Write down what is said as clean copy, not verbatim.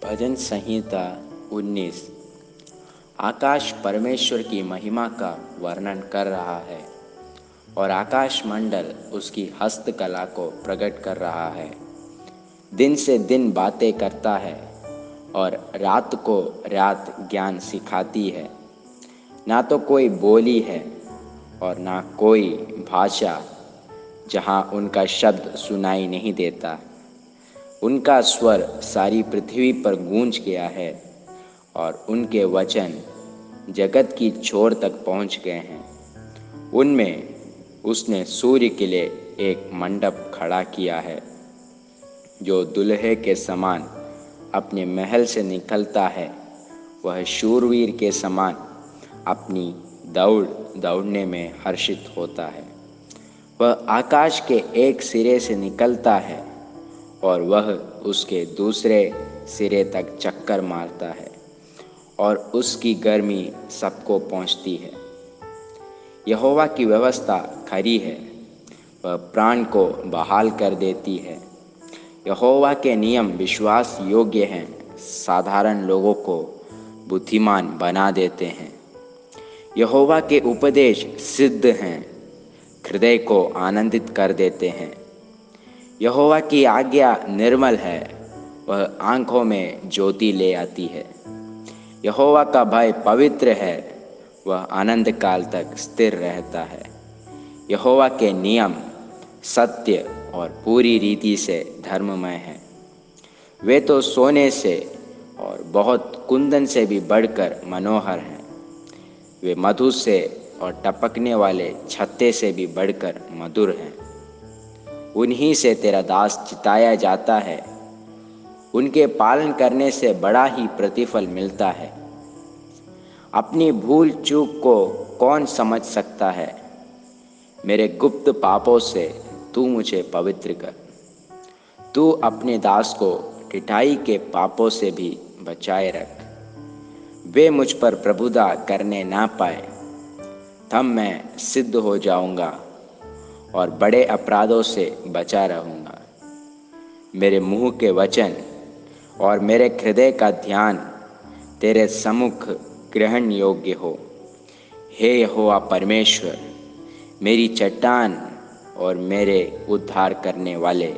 भजन संहिता 19। आकाश परमेश्वर की महिमा का वर्णन कर रहा है और आकाश मंडल उसकी हस्तकला को प्रकट कर रहा है। दिन से दिन बातें करता है और रात को रात ज्ञान सिखाती है। ना तो कोई बोली है और ना कोई भाषा जहाँ उनका शब्द सुनाई नहीं देता। उनका स्वर सारी पृथ्वी पर गूंज गया है और उनके वचन जगत की छोर तक पहुँच गए हैं। उनमें उसने सूर्य के लिए एक मंडप खड़ा किया है जो दुल्हे के समान अपने महल से निकलता है। वह शूरवीर के समान अपनी दौड़ दौड़ने में हर्षित होता है। वह आकाश के एक सिरे से निकलता है और वह उसके दूसरे सिरे तक चक्कर मारता है और उसकी गर्मी सबको पहुंचती है। यहोवा की व्यवस्था खरी है, वह प्राण को बहाल कर देती है। यहोवा के नियम विश्वास योग्य हैं, साधारण लोगों को बुद्धिमान बना देते हैं। यहोवा के उपदेश सिद्ध हैं, हृदय को आनंदित कर देते हैं। यहोवा की आज्ञा निर्मल है, वह आँखों में ज्योति ले आती है। यहोवा का भय पवित्र है, वह आनंद काल तक स्थिर रहता है। यहोवा के नियम सत्य और पूरी रीति से धर्ममय हैं। वे तो सोने से और बहुत कुंदन से भी बढ़कर मनोहर हैं। वे मधु से और टपकने वाले छत्ते से भी बढ़कर मधुर हैं। उन्हीं से तेरा दास चिताया जाता है, उनके पालन करने से बड़ा ही प्रतिफल मिलता है। अपनी भूल चूक को कौन समझ सकता है? मेरे गुप्त पापों से तू मुझे पवित्र कर। तू अपने दास को ठिठाई के पापों से भी बचाए रख। वे मुझ पर प्रभुता करने ना पाए, तब मैं सिद्ध हो जाऊंगा और बड़े अपराधों से बचा रहूँगा। मेरे मुँह के वचन और मेरे हृदय का ध्यान तेरे सम्मुख ग्रहण योग्य हो। हे यहोवा परमेश्वर, मेरी चट्टान और मेरे उद्धार करने वाले।